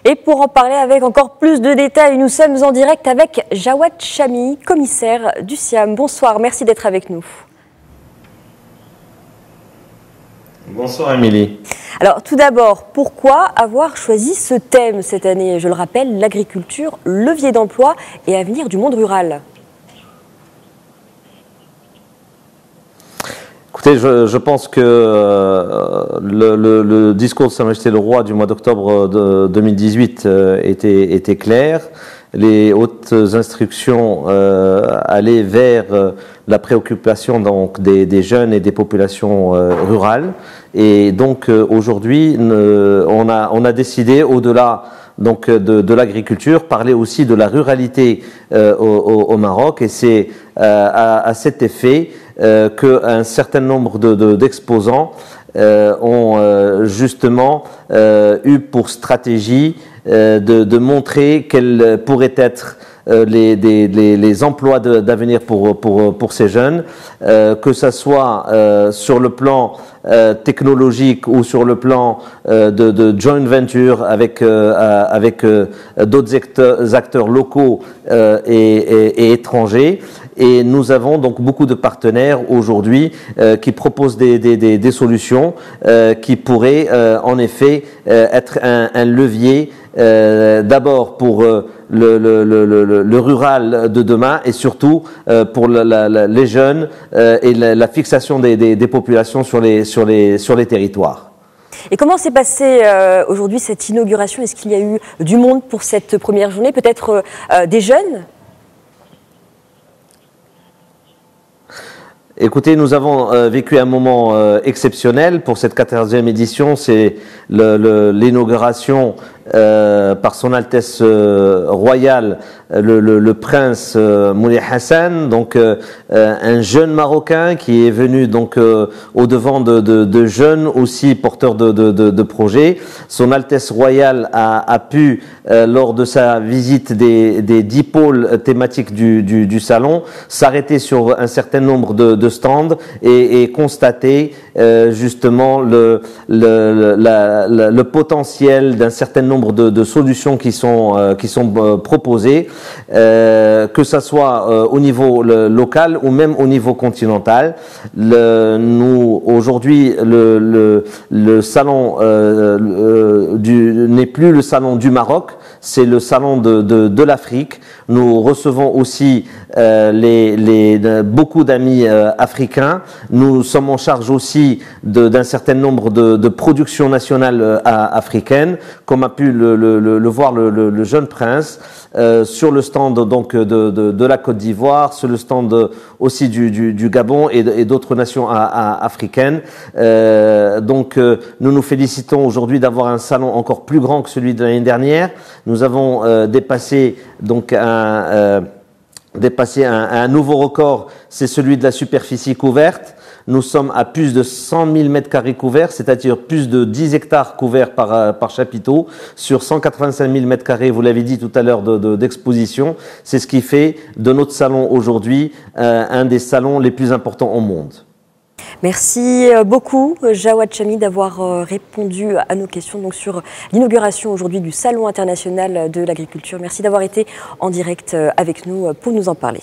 Et pour en parler avec encore plus de détails, nous sommes en direct avec Jawad Chami, commissaire du Siam. Bonsoir, merci d'être avec nous. Bonsoir Émilie. Alors tout d'abord, pourquoi avoir choisi ce thème cette année? Je le rappelle, l'agriculture, levier d'emploi et avenir du monde rural. Écoutez, je pense que le discours de Sa Majesté le Roi du mois d'octobre 2018 était clair. Les hautes instructions allaient vers la préoccupation donc des jeunes et des populations rurales. Et donc aujourd'hui, on a décidé, au-delà donc de l'agriculture, parler aussi de la ruralité au Maroc. Et c'est à cet effet qu'un certain nombre d'exposants ont justement eu pour stratégie de montrer quels pourraient être les emplois d'avenir pour ces jeunes, que ce soit sur le plan technologique ou sur le plan de joint venture avec d'autres acteurs locaux et étrangers. Et nous avons donc beaucoup de partenaires aujourd'hui qui proposent des solutions qui pourraient en effet être un levier d'abord pour le rural de demain et surtout pour les jeunes et la fixation des populations sur les territoires. Et comment s'est passée aujourd'hui cette inauguration? Est-ce qu'il y a eu du monde pour cette première journée? Peut-être des jeunes? Écoutez, nous avons vécu un moment exceptionnel pour cette 14e édition. C'est l'inauguration par son Altesse royale le prince Moulay Hassan, donc un jeune Marocain qui est venu donc au devant de jeunes aussi porteurs de projets. Son Altesse royale a pu lors de sa visite des 10 pôles thématiques du salon s'arrêter sur un certain nombre de stands et constater justement le potentiel d'un certain nombre de solutions qui sont proposées, que ça soit au niveau local ou même au niveau continental. Nous aujourd'hui le salon n'est plus le salon du Maroc, c'est le salon de l'Afrique. Nous recevons aussi beaucoup d'amis africains. Nous sommes en charge aussi d'un certain nombre de productions nationales africaines, comme a pu le voir le jeune prince sur le stand donc de la Côte d'Ivoire, sur le stand aussi du Gabon et d'autres nations africaines. Donc nous nous félicitons aujourd'hui d'avoir un salon encore plus grand que celui de l'année dernière. Nous avons dépassé donc un nouveau record, c'est celui de la superficie couverte. Nous sommes à plus de 100 000 mètres carrés couverts, c'est-à-dire plus de 10 hectares couverts par chapiteau, sur 185 000 mètres carrés, vous l'avez dit tout à l'heure, d'exposition. C'est ce qui fait de notre salon aujourd'hui un des salons les plus importants au monde. Merci beaucoup, Jawad Chami, d'avoir répondu à nos questions donc, sur l'inauguration aujourd'hui du Salon international de l'agriculture. Merci d'avoir été en direct avec nous pour nous en parler.